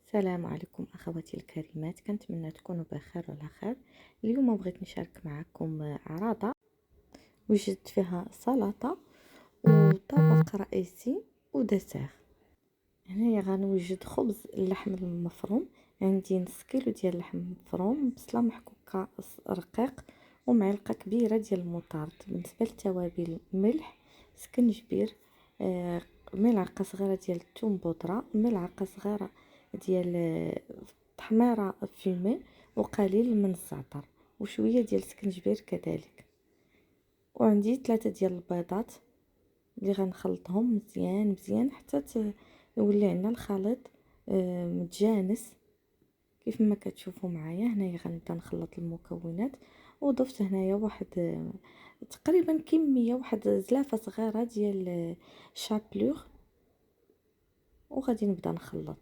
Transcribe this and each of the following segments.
السلام عليكم اخواتي الكريمات، كنتمنى تكونوا بخير وعلى خير. اليوم بغيت نشارك معكم عراضه وجدت فيها سلطه وطبق رئيسي ودسر. هنايا غنوجد خبز اللحم المفروم. عندي نص كيلو ديال اللحم مفروم، بصله محكوكه رقيق، ومعلقه كبيره ديال المطارد. بالنسبه للتوابل: ملح، سكنجبير، ملعقه صغيره ديال الثوم بودره، ملعقه صغيره ديال تحميره فيمي، وقليل من الزعتر، وشويه ديال السكنجبير كذلك. وعندي 3 ديال البيضات اللي غنخلطهم مزيان مزيان حتى يولي عندنا الخليط متجانس كيف ما كتشوفوا معايا. هنايا غنبدا نخلط المكونات، وضفت هنايا واحد تقريبا كميه واحد زلافه صغيره ديال الشابلور، وغادي نبدا نخلط.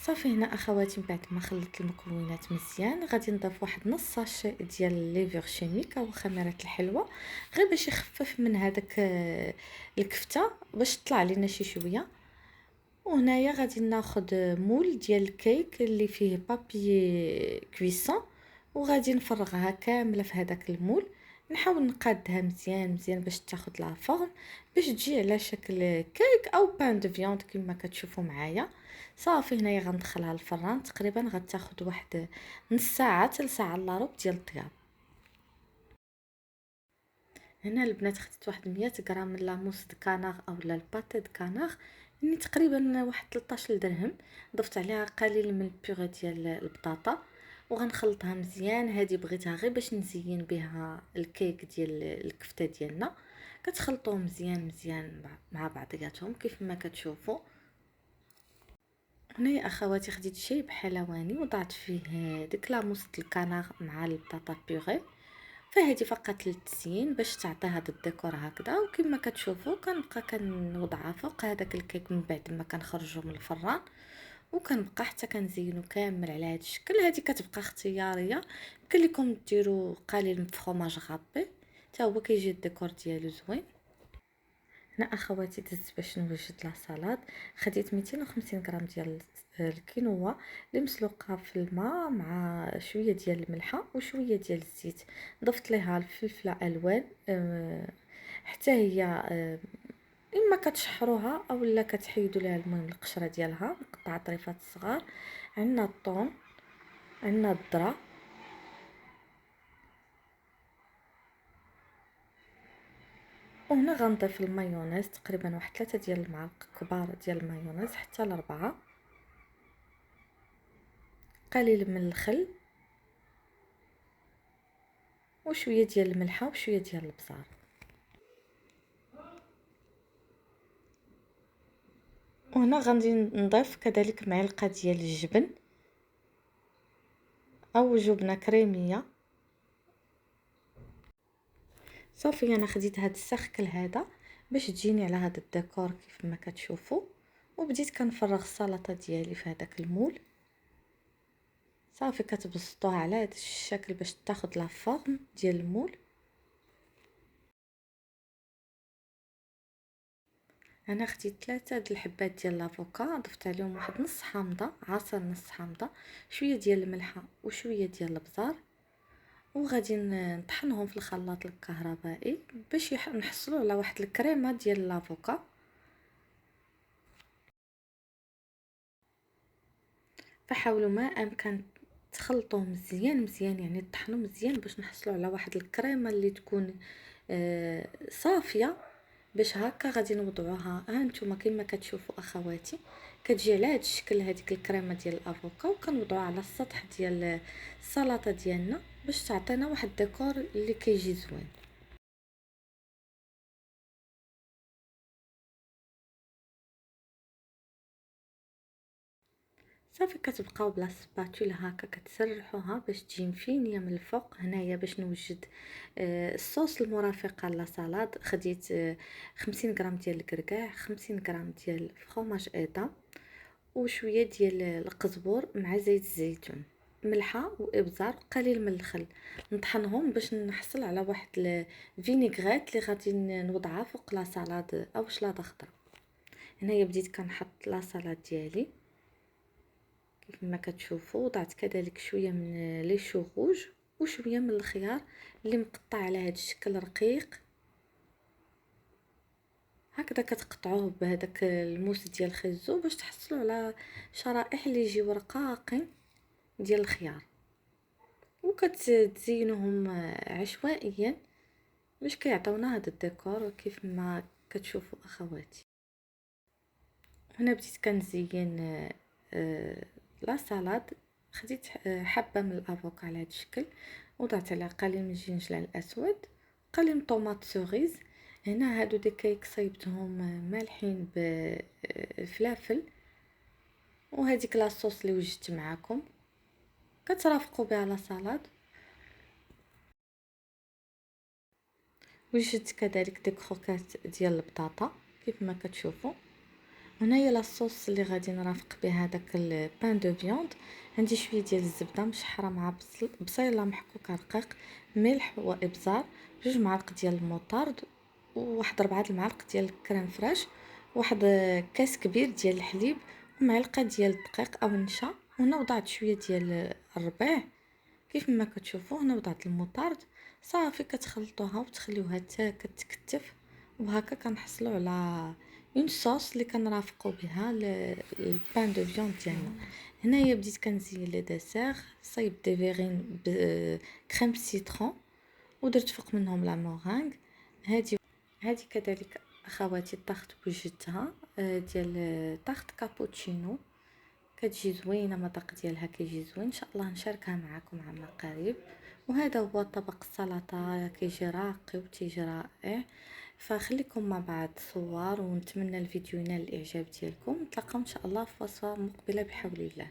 صافي هنا اخواتي، من بعد ما خلطت المكونات مزيان غادي نضيف واحد نص ساشي ديال ليفور شيميك او خميره الحلوه، غير باش يخفف من هذاك الكفته باش تطلع لينا شي شويه. وهنايا غادي ناخذ مول ديال الكيك اللي فيه بابي كويسون، وغادي نفرغها كامله في هذاك المول. نحاول نقادها مزيان مزيان باش تاخذ لا فورم، باش تجي على شكل كيك او بان دو فياند كما كتشوفوا معايا. صافي هنايا غندخلها الفران، تقريبا غتاخذ واحد نص ساعه حتى لساعه الا ربع ديال الطياب. هنا البنات خديت واحد 100 غرام من لاموس د كانار اولا الباتي د كانار، يعني تقريبا واحد 13 درهم. ضفت عليها قليل من البيغي ديال البطاطا، وغنخلطها مزيان. هذه بغيتها غير باش نزين بها الكيك ديال الكفته ديالنا. كتخلطوهم مزيان مزيان مع بعضياتهم كيف ما كتشوفوا. هنا يا اخواتي خديت شاي حلواني وضعت فيه ديك لاموس د الكانار مع البطاطا بيغي، فهذه فقط للتزيين باش تعطي هذا الديكور هكذا. وكما كتشوفوا كنبقى كنوضعها فوق هذاك الكيك من بعد ما كنخرجوا من الفران، وكنبقى حتى كنزينو كامل على هذا الشكل. هذه كتبقى اختياريه، يمكن لكم ديروا قليل من فرomاج غابي حتى هو كيجي الديكور ديالو زوين. هنا اخواتي دزت باش نوجد لا سالاد. خديت 250 غرام ديال الكينوا اللي مسلوقه في الماء مع شويه ديال الملحه وشويه ديال الزيت. ضفت ليها الفلفله الوان حتى هي اما كتشحروها اولا كتحيدوا لها المهم القشره ديالها مقطعه طريفات صغار. عندنا الطون، عندنا الذره، وهنا غنضيف المايونيز تقريبا واحد 3 ديال المعالق كبار ديال المايونيز حتى ل4، قليل من الخل، وشويه ديال الملحه وشويه ديال البصار. وهنا غادي نضيف كذلك معلقه ديال الجبن او جبنه كريميه. صافي انا خديت هاد السخكل هذا باش تجيني على هذا الديكور كيف ما كتشوفوا، وبديت كنفرغ السلطه ديالي في هذاك المول. صافي كتبسطوها على هذا الشكل باش تاخذ لا فورم ديال المول. انا خديت 3 د الحبات ديال لافوكا، ضفت عليهم واحد نص حامضه، عصير نص حامضه، شويه ديال الملحه وشويه ديال البزار، وغادي نطحنهم في الخلاط الكهربائي باش نحصلوا على واحد الكريمه ديال لافوكا. فحاولوا ما امكن تخلطوه مزيان مزيان، يعني طحنوا مزيان باش نحصلوا على واحد الكريمه اللي تكون صافيه. باش هكا غادي نوضعوها ها نتوما كما كتشوفوا اخواتي، كتجي على هذا الشكل هذيك الكريمه ديال الافوكا، وكنوضعوها على السطح ديال السلطه ديالنا باش تعطينا واحد الديكور اللي كيجي زوين. صافي كتبقاو بلا سباتولا هكا كتسرحوها باش تجي مفينيه من الفوق. هنايا باش نوجد الصوص المرافقه لا سالاد، خديت 50 غرام ديال الكركاع، 50 غرام ديال فرomاج ايضا، وشويه ديال القزبور مع زيت الزيتون، ملحه وابزار، قليل من الخل. نطحنهم باش نحصل على واحد الفينيغريت اللي غادي نوضعها فوق لا سالاد او شلاضه خضراء. هنايا بديت كنحط لا سالاد ديالي، كيف ما كتشوفوا وضعت كذلك شويه من لي شو روج وشويه من الخيار اللي مقطع على هذا الشكل رقيق. هكذا كتقطعوه بهذاك الموس ديال الخيزو باش تحصلوا على شرائح اللي يجيو رقاقين ديال الخيار، وكتزينوهم عشوائيا باش كيعطيونا هذا الديكور كيف ما كتشوفوا اخواتي. هنا بديت كنزين لا سالاد. خديت حبه من الافوكا على هذا الشكل، وضعت عليها قليل من الجنجلان الاسود، قليل من طوماط سوريز. هنا هادو ديكايك صيبتهم مالحين بالفلافل، وهذيك لاصوص اللي وجدت معاكم كترافقوا بها لا سالاد. وجدت كذلك دي كروكات ديال البطاطا كيف ما كتشوفوا. هنايا لاصوص اللي غادي نرافق بها داك البان دو فيوند. عندي شويه ديال الزبده مشحره مع بصيله محكوكه رقيق، ملح وابزار، 2 معالق ديال الموطارد، وواحد 4 المعالق ديال الكريم فريش، واحد كاس كبير ديال الحليب، ومعلقه ديال الدقيق او النشا. هنا وضعت شويه ديال الربيع كيف ما كتشوفوا. هنا وضعت الموطارد. صافي كتخلطوها وتخليوها حتى كتكتف، وهكا كنحصلوا على اون صوص اللي كنرافقوا بها البان دو فيوند ديالنا. هنايا بديت كنزين لي ديسير. صايب دي فيغين بكريم سيترون ودرت فوق منهم لا مورانغ. هذه كذلك اخواتي الطاخت وجدتها ديال طاخت كابوتشينو، كتجي زوينه، مذاق ديالها كيجي زوين. ان شاء الله نشاركها معكم عما قريب. وهذا هو طبق السلطه، كيجي راقي وتيجي رائع. فخليكم مع بعض صور، ونتمنى الفيديو ينال الاعجاب ديالكم. نتلاقاو ان شاء الله في وصفه مقبله بحول الله.